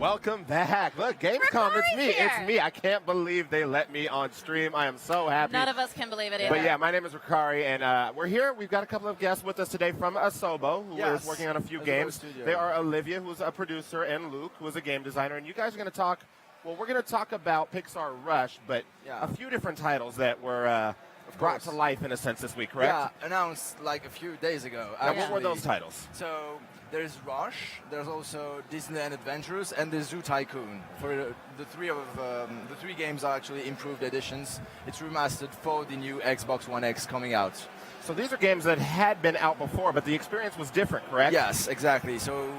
Welcome back. Look, Gamescom, it's me. here. It's me. I can't believe they let me on stream. I am so happy. None of us can believe it either. But yeah, my name is Ricari, and we're here. We've got a couple of guests with us today from Asobo, who is working on a few games. They are Olivia, who's a producer, and Luke, who is a game designer. And you guys are going to talk, well, we're going to talk about Pixar Rush, but a few different titles that were brought to life, in a sense, this week, correct? Yeah, announced like a few days ago. Now, what were those titles? So there's Rush, there's also Disneyland Adventures, and there's Zoo Tycoon. For the three games are actually improved editions. It's remastered for the new Xbox One X coming out. So these are games that had been out before, but the experience was different, correct? Yes, exactly. So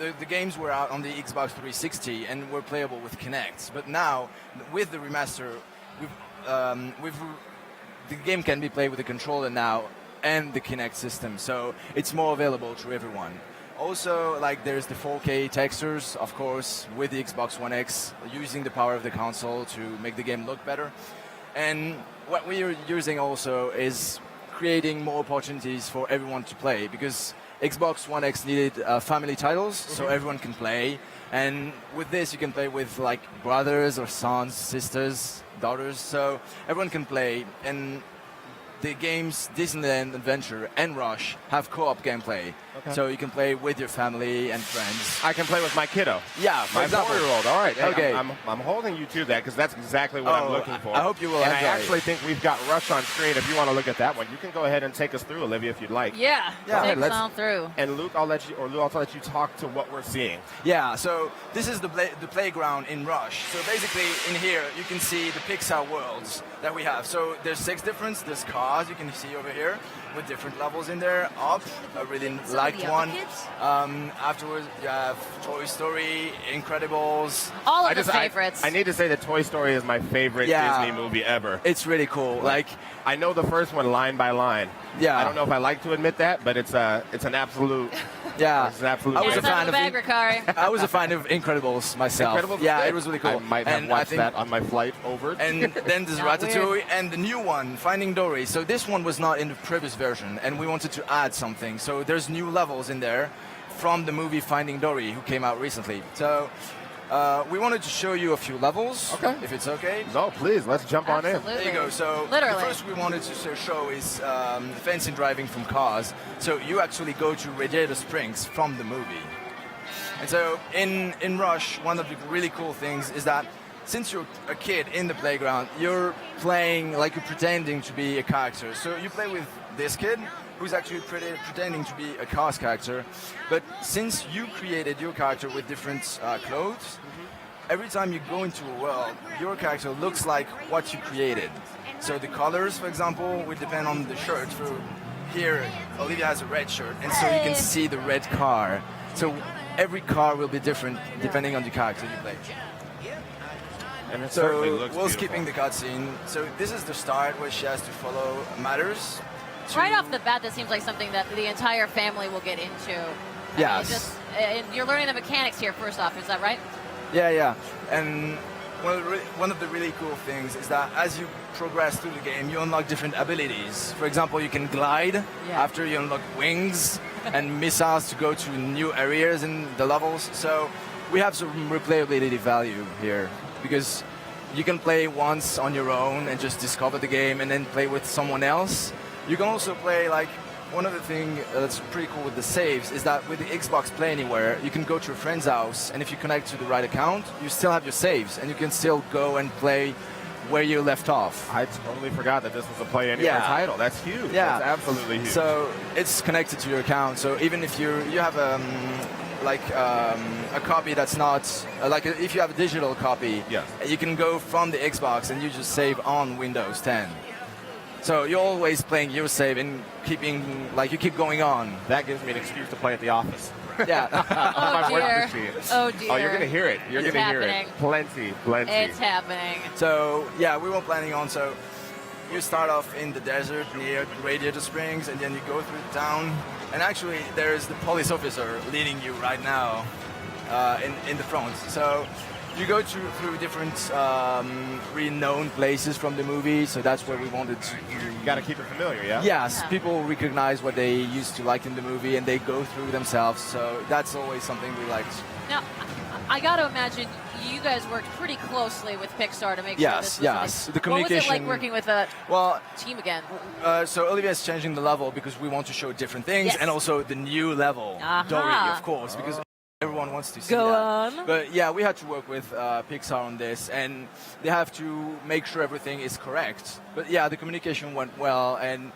the games were out on the Xbox 360 and were playable with Kinect. But now, with the remaster, the game can be played with the controller now and the Kinect system, so it's more available to everyone. Also, like, there's the 4K textures, of course, with the Xbox One X, using the power of the console to make the game look better. And what we are using also is creating more opportunities for everyone to play, because Xbox One X needed family titles, so everyone can play. And with this, you can play with like brothers or sons, sisters, daughters, so everyone can play. And the games Disneyland Adventure and Rush have co-op gameplay, so you can play with your family and friends. I can play with my kiddo. Yeah, my 4-year-old. All right. Hey, okay. I'm holding you to that because that's exactly what I'm looking for. I hope you will and enjoy I actually think we've got Rush on screen. If you want to look at that one, you can go ahead and take us through, Olivia, if you'd like. Yeah, take us on through. And Luke, I'll let you talk to what we're seeing. Yeah, so this is the playground in Rush. So basically, in here, you can see the Pixar worlds that we have. So there's 6 different. There's cars you can see over here with different levels in there. Up, I really liked one. Afterwards, you have Toy Story, Incredibles. All of the favorites. I need to say that Toy Story is my favorite Disney movie ever. It's really cool. Like, I know the first one line by line. Yeah. I don't know if I like to admit that, but it's an absolute. Yeah. It's an absolute. I was a fan of I was a fan of Incredibles myself. Incredibles, yeah, it was really cool. I might have watched that on my flight over. And then there's Ratatouille and the new one, Finding Dory. So this one was not in the previous version, and we wanted to add something. So there's new levels in there from the movie Finding Dory, who came out recently. So we wanted to show you a few levels, if it's okay. No, please, let's jump on in. There you go. So literally, the first we wanted to show is fancy driving from cars. So you actually go to Radiator Springs from the movie. And so in Rush, one of the really cool things is that since you're a kid in the playground, you're playing like you're pretending to be a character. So you play with this kid who's actually pretending to be a Cars character. But since you created your character with different clothes, every time you go into a world, your character looks like what you created. So the colors, for example, will depend on the shirt. So here, Olivia has a red shirt, and so you can see the red car. So every car will be different depending on the character you play. And it so certainly looks we're beautiful. skipping the cutscene. So this is the start where she has to follow matters. Right off the bat, this seems like something that the entire family will get into. Yes. You're learning the mechanics here first off, is that right? Yeah. And one of the really cool things is that as you progress through the game, you unlock different abilities. For example, you can glide after you unlock wings and missiles to go to new areas in the levels. So we have some replayability value here, because you can play once on your own and just discover the game and then play with someone else. You can also play, like, one of the things that's pretty cool with the saves is that with the Xbox Play Anywhere, you can go to a friend's house, and if you connect to the right account, you still have your saves, and you can still go and play where you left off. I totally forgot that this was a Play Anywhere title. That's huge. Yeah. That's absolutely huge. So it's connected to your account. So even if you have a copy that's not if you have a digital copy, you can go from the Xbox and you just save on Windows 10. So you're always playing your save and you keep going on. That gives me an excuse to play at the office. Yeah. Oh dear. Oh dear. Oh, you're gonna hear it. You're gonna hear it. Plenty. It's happening. So yeah, we were planning on. So you start off in the desert near Radiator Springs, and then you go through the town. And actually, there's the police officer leading you right now in the front. So you go through different renowned places from the movie, so that's where we wanted to. You got to keep it familiar, yeah? Yes, people recognize what they used to like in the movie, and they go through themselves, so that's always something we liked. Now, I got to imagine you guys worked pretty closely with Pixar to make sure this was Yes. The communication. What was it like working with a team again? So Olivia is changing the level because we want to show different things, Yes. and also the new level, Dory, of course, because everyone wants to see Go that. on. But yeah, we had to work with Pixar on this, and they have to make sure everything is correct. But yeah, the communication went well, and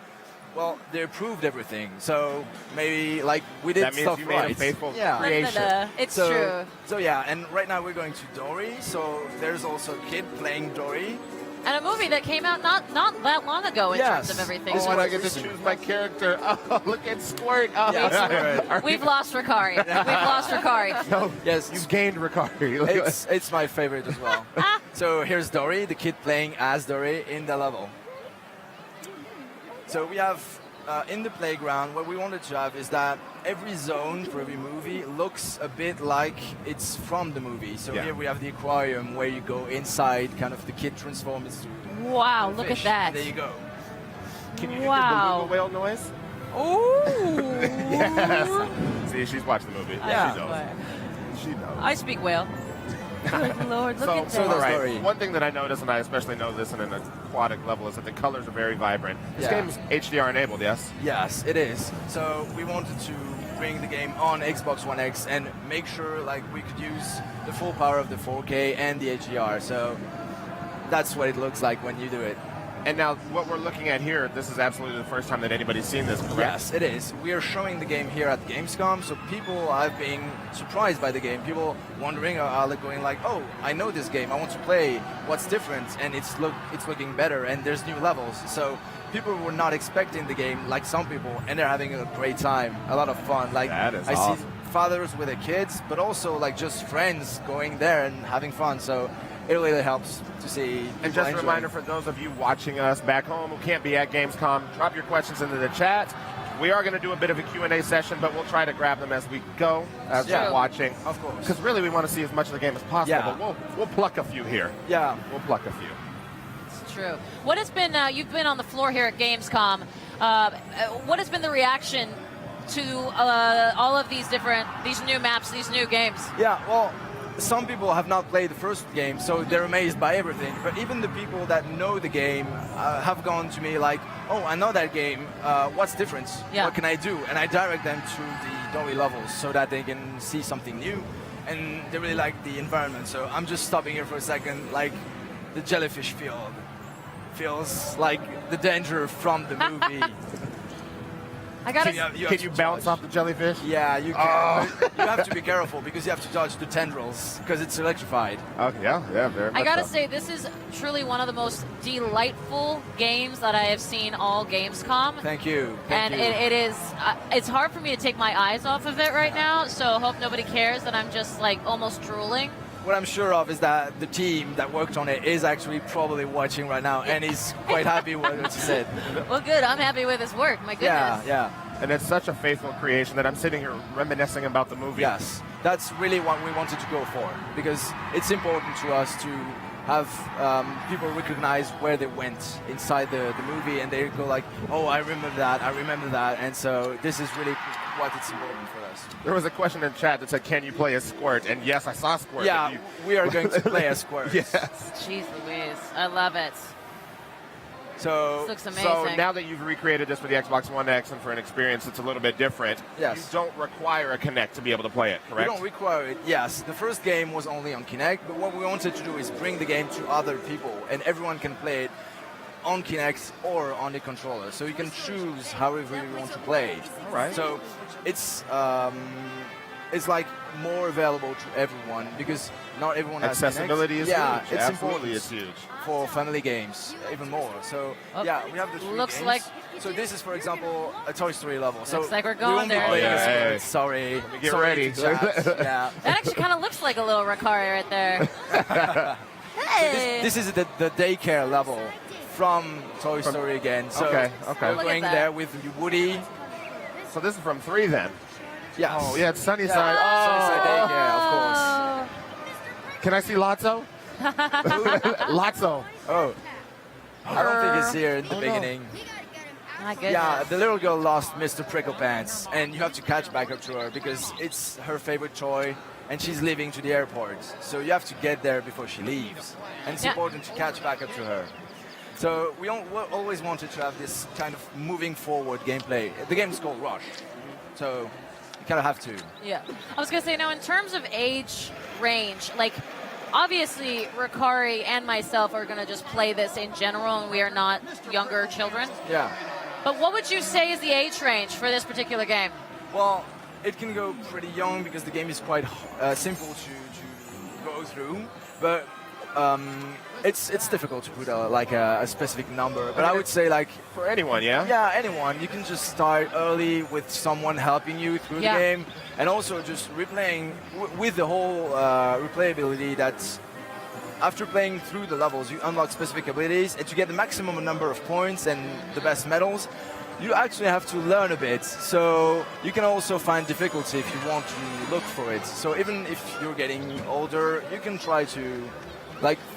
well, they approved everything. So maybe like we did That means stuff you right. made a faithful Da, creation. da, da. It's so, true. So yeah, and right now we're going to Dory. So there's also a kid playing Dory. And a movie that came out not that long ago in terms of everything. Oh, and I get to choose my character. Oh, look at Squirt. Oh, Yeah, We've lost Ricari. We've lost Ricari. No, Yes. you've gained Ricari. Look at It's my favorite as well. So here's Dory, the kid playing as Dory in the level. So we have in the playground, what we wanted to have is that every zone for every movie looks a bit like it's from the movie. So here we have the aquarium where you go inside, kind of the kid transforms into Wow, a look fish. at that. There you go. Can you do the Wow. beluga whale noise? Ooh. Yes. See, she's watched the movie. Yeah. She knows. She knows. I speak whale. Good Lord, look at so that. that's right. Dory. One thing that I noticed, and I especially know this in an aquatic level, is that the colors are very vibrant. This Yeah. game's HDR enabled, yes? Yes, it is. So we wanted to bring the game on Xbox One X and make sure like we could use the full power of the 4K and the HDR. So that's what it looks like when you do it. And now, what we're looking at here, this is absolutely the first time that anybody's seen this, correct? Yes, it is. We are showing the game here at Gamescom, so people have been surprised by the game. People wondering, are going like, oh, I know this game, I want to play. What's different? And it's looking better, and there's new levels. So people were not expecting the game like some people, and they're having a great time, a lot of fun. Like That is I awesome. see fathers with their kids, but also like just friends going there and having fun. So it really helps to see. And people just a enjoying. reminder for those of you watching us back home who can't be at Gamescom, drop your questions into the chat. We are going to do a bit of a Q&A session, but we'll try to grab them as we go, as Yeah. we're watching. Of course. Because really we want to see as much of the game as possible, Yeah. but we'll pluck a few here. Yeah. We'll pluck a few. It's true. What has been, you've been on the floor here at Gamescom. What has been the reaction to all of these new maps, these new games? Yeah, well, some people have not played the first game, so they're amazed by everything. But even the people that know the game have gone to me like, oh, I know that game. What's different? Yeah. What can I do? And I direct them to the Dory levels so that they can see something new. And they really like the environment. So I'm just stopping here for a second. Like, the jellyfish field feels like the danger from the movie. I gotta. Can you bounce off the jellyfish? Yeah, you can. But you have to be careful because you have to dodge the tendrils because it's electrified. Oh, yeah, very much I gotta so. say, this is truly one of the most delightful games that I have seen all Gamescom. Thank you. And it is, it's hard for me to take my eyes off of it right now, so hope nobody cares that I'm just like almost drooling. What I'm sure of is that the team that worked on it is actually probably watching right now and is quite happy with what you said. Well, good, I'm happy with his work, my goodness. Yeah. And it's such a faithful creation that I'm sitting here reminiscing about the movie. Yes, that's really what we wanted to go for because it's important to us to have people recognize where they went inside the movie and they go like, oh, I remember that, and so this is really what it's important for us. There was a question in chat that said, can you play a Squirt? And yes, I saw Squirt. Yeah, we are going to play as Squirt. Yes. Jeez Louise, I love it. So, This looks amazing. So now that you've recreated this for the Xbox One X and for an experience that's a little bit different, Yes. you don't require a Kinect to be able to play it, correct? we don't require it. Yes, the first game was only on Kinect, but what we wanted to do is bring the game to other people, and everyone can play it on Kinect or on the controller. So you can choose however you want to play. All right. So it's like more available to everyone because not everyone has Accessibility Kinect. is yeah, huge. it's Absolutely, important it's huge. for family games even more. So yeah, we have the three Looks games. like- So this is, for example, a Toy Story level. So Looks like we're we going won't be there. playing Oh, yeah, as yeah, Squirt. yeah. Sorry. Get Sorry ready. to chat. Yeah. That actually kind of looks like a little Ricari right there. Hey! This is the daycare level from Toy Story again. So Okay. Look we're at going that. there with Woody. So this is from 3 then. Yes. Oh, yeah, it's Sunnyside. Yeah, Sunnyside Oh. daycare, of course. Can I see Lotso? Lotso. Oh. I don't think it's here in the Oh, no. beginning. My goodness. Yeah, the little girl lost Mr. Pricklepants, and you have to catch back up to her because it's her favorite toy, and she's leaving to the airport. So you have to get there before she leaves, and it's important to catch back up to her. So we always wanted to have this kind of moving forward gameplay. The game is called Rush, so you kind of have to. Yeah. I was going to say, now in terms of age range, like obviously Ricari and myself are going to just play this in general, and we are not younger children. Yeah. But what would you say is the age range for this particular game? Well, it can go pretty young because the game is quite simple to go through, but it's difficult to put a specific number. But I would say like for anyone, yeah. Yeah, anyone. You can just start early with someone helping you through the game, and also just replaying with the whole replayability. That's after playing through the levels, you unlock specific abilities, and to get the maximum number of points and the best medals, you actually have to learn a bit. So you can also find difficulty if you want to look for it. So even if you're getting older, you can try to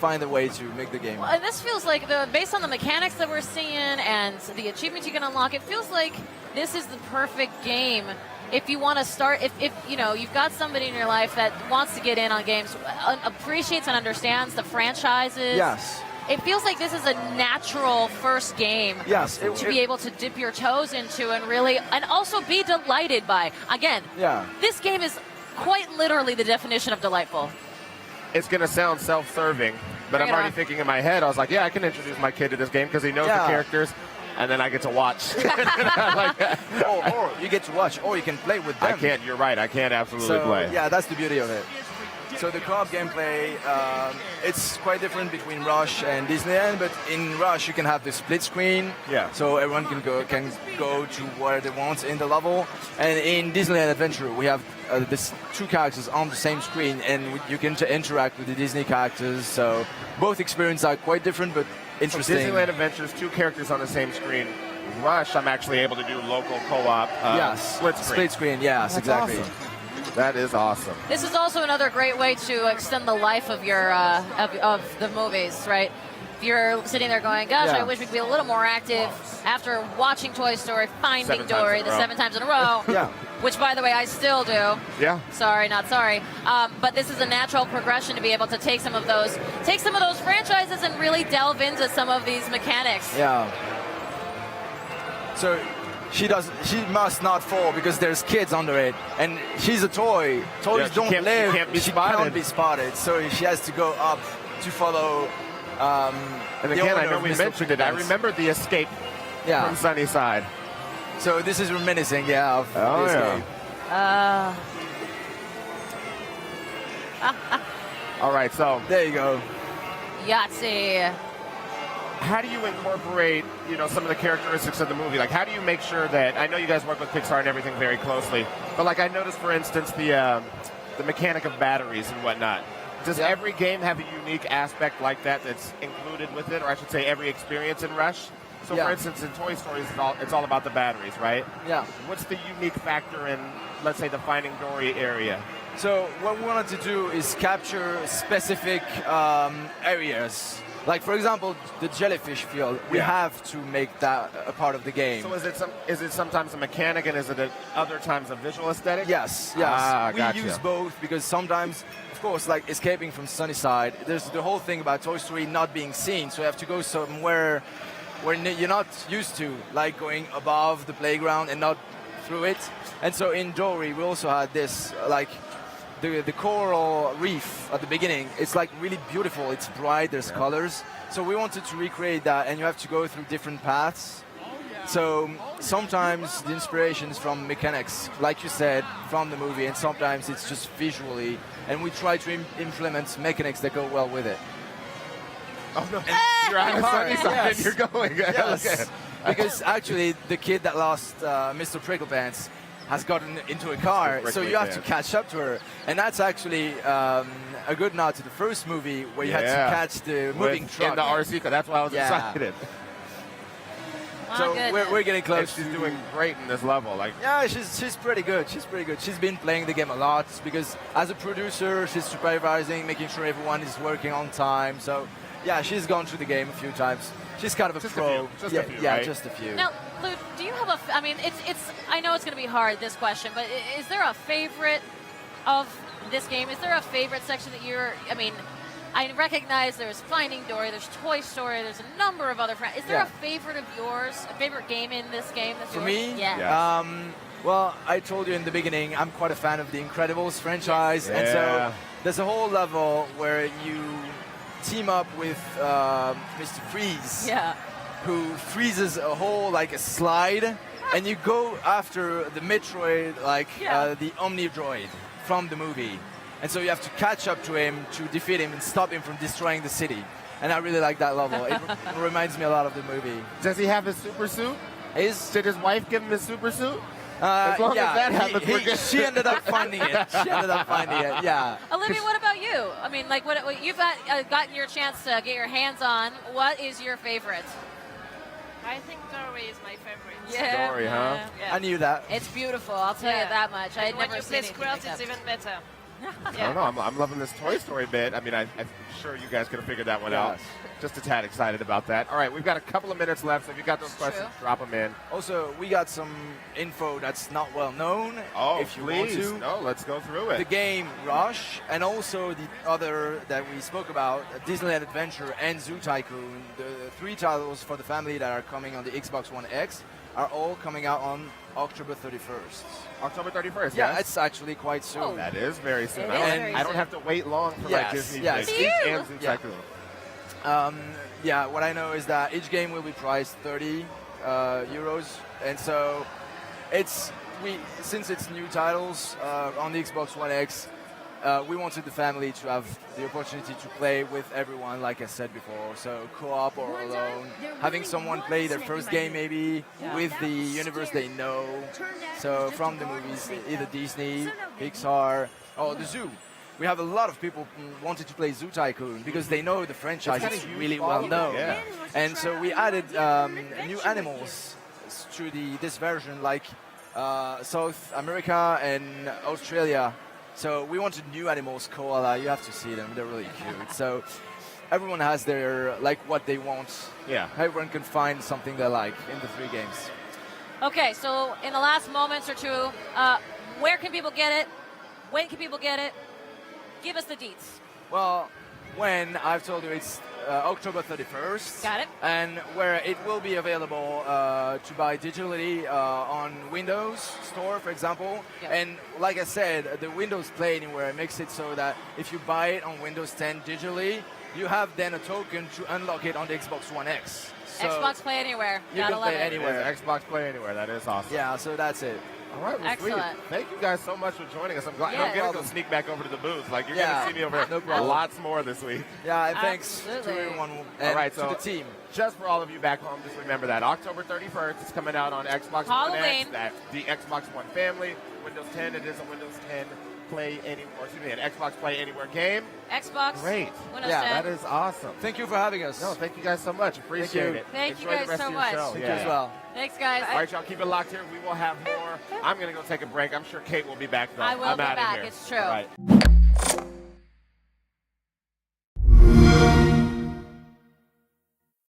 find a way to make the game. Well, and this feels like, based on the mechanics that we're seeing and the achievements you can unlock, it feels like this is the perfect game if you want to start, if you know, you've got somebody in your life that wants to get in on games, appreciates and understands the franchises. Yes. It feels like this is a natural first game to be able to dip your toes into and really, and also be delighted by. Again, this game is quite literally the definition of delightful. It's going to sound self-serving, but I'm already thinking in my head, I was like, yeah, I can introduce my kid to this game because he knows the characters, and then I get to watch. or you get to watch, or you can play with them. I can't, you're right, I can't absolutely play. Yeah, that's the beauty of it. So the co-op gameplay, it's quite different between Rush and Disneyland, but in Rush you can have the split screen, so everyone can go to where they want in the level. And in Disneyland Adventure we have these two characters on the same screen, and you can interact with the Disney characters. So both experiences are quite different, but interesting. So Disneyland Adventures, two characters on the same screen. Rush, I'm actually able to do local co-op, split screen. Split screen, yes, That's exactly. Awesome. That is awesome. This is also another great way to extend the life of your of the movies, right? If you're sitting there going, gosh, I wish we could be a little more active after watching Toy Story, Finding Dory the 7 times in a row, which, by the way, I still do. Yeah. Sorry, not sorry. But this is a natural progression to be able to take some of those franchises and really delve into some of these mechanics. Yeah. So she must not fall because there's kids under it, and she's a toy. Toys don't live. She can't be spotted. So she has to go up to follow. And again, I know we mentioned it. I remember the escape from Sunnyside. So this is reminiscing, of the escape. All right, so there you go. Yahtzee. How do you incorporate, some of the characteristics of the movie? Like, how do you make sure that, I know you guys work with Pixar and everything very closely, but like I noticed, for instance, the mechanic of batteries and whatnot. Does every game have a unique aspect like that that's included with it, or I should say every experience in Rush? So, for instance, in Toy Story, it's all about the batteries, right? Yeah. What's the unique factor in, let's say, the Finding Dory area? So what we wanted to do is capture specific areas. Like, for example, the jellyfish field, we have to make that a part of the game. So is it sometimes a mechanic, and is it at other times a visual aesthetic? Yes. We use both because sometimes, of course, like escaping from Sunnyside, there's the whole thing about Toy Story not being seen. So you have to go somewhere where you're not used to, like going above the playground and not through it. And so in Dory, we also had this, like, the coral reef at the beginning. It's like really beautiful. It's bright. There's colors. So we wanted to recreate that, and you have to go through different paths. So sometimes the inspiration is from mechanics, like you said, from the movie, and sometimes it's just visually. And we try to implement mechanics that go well with it. Oh no! You're on the sunny side and you're going. Yes. Because actually, the kid that lost Mr. Pricklepants has gotten into a car, so you have to catch up to her. And that's actually a good nod to the first movie where you had to catch the moving truck. In the RC car, that's why I was excited. So we're getting close. And she's doing great in this level. She's pretty good. She's been playing the game a lot because as a producer, she's supervising, making sure everyone is working on time. So yeah, she's gone through the game a few times. She's kind of a pro. Just a few, right? Just a few. Now, Lou, do you have I mean, it's. I know it's going to be hard, this question, but is there a favorite of this game? Is there a favorite section that you're? I mean, I recognize there's Finding Dory, there's Toy Story, there's a number of other. Is there a favorite of yours? A favorite game in this game? That's For yours? me, yeah. Well, I told you in the beginning, I'm quite a fan of the Incredibles franchise, and so there's a whole level where you team up with Mr. Freeze, who freezes a whole like a slide, and you go after the Metroid, like the Omni Droid from the movie, and so you have to catch up to him to defeat him and stop him from destroying the city. And I really like that level. It reminds me a lot of the movie. Does he have his super suit? Did his wife give him his super suit? As long as that happens, we're good. She ended up finding it. Yeah. Olivia, what about you? I mean, like, what you've gotten your chance to get your hands on. What is your favorite? I think Dory is my favorite. Yeah. Dory, huh? Yeah. I knew that. It's beautiful. I'll tell you that much. I had when never you seen play anything Squirrels, like it's that. even better. I don't know. I'm loving this Toy Story bit. I mean, I'm sure you guys could have figured that one out. Just a tad excited about that. All right, we've got a couple of minutes left, so if you got those questions, drop them in. Also, we got some info that's not well known. Oh, if you please. want to. No, let's go through it. The game Rush, and also the other that we spoke about, Disneyland Adventure and Zoo Tycoon, the 3 titles for the family that are coming on the Xbox One X, are all coming out on October 31st. October 31st, Yeah, it's actually quite soon. Oh. That is very soon. It I is don't, very I don't soon. have to wait long for my Disney yes. Disney and Zoo Tycoon. What I know is that each game will be priced 30 euros, and so since it's new titles on the Xbox One X, we wanted the family to have the opportunity to play with everyone, like I said before. So co-op or alone, having someone play their first game maybe with the universe they know. So from the movies, either Disney, Pixar, or the zoo. We have a lot of people wanted to play Zoo Tycoon because they know the franchise is really well known. Yeah. And so we added new animals to this version, like South America and Australia. So we wanted new animals, koala. You have to see them; they're really cute. So everyone has their what they want. Yeah. Everyone can find something they like in the 3 games. Okay, so in the last moments or two, where can people get it? When can people get it? Give us the deets. Well, when I've told you it's October 31st. Got it. And where it will be available to buy digitally on Windows Store, for example. Yep. And like I said, the Windows Play Anywhere makes it so that if you buy it on Windows 10 digitally, you have then a token to unlock it on the Xbox One X. So Xbox Play Anywhere. You Gotta can love play it. anywhere. Xbox Play Anywhere. That is awesome. Yeah, so that's it. All right, well, Excellent. sweet. Thank you guys so much for joining us. I'm glad. Yeah. I'm going to go sneak back over to the booth. Like, you're Yeah. going to see me over No here problem. lots more this week. Yeah, and thanks Absolutely. to everyone and All right, to so the team. just for all of you back home, just remember that October 31st is coming out on Xbox One Halloween. X, the Xbox One family. Windows 10, it is a Windows 10 Play Anywhere, an Xbox Play Anywhere game. Xbox. Great. Windows Yeah, 10. That is awesome. Thank you for having us. No, thank you guys so much. Appreciate it. Thank you Enjoy guys the rest so of your much. show. Thank you as well. Thanks, guys. All right, y'all, keep it locked here. We will have more. I'm going to go take a break. I'm sure Kate will be back, though. I will I'm be outta back. here. It's true. All right.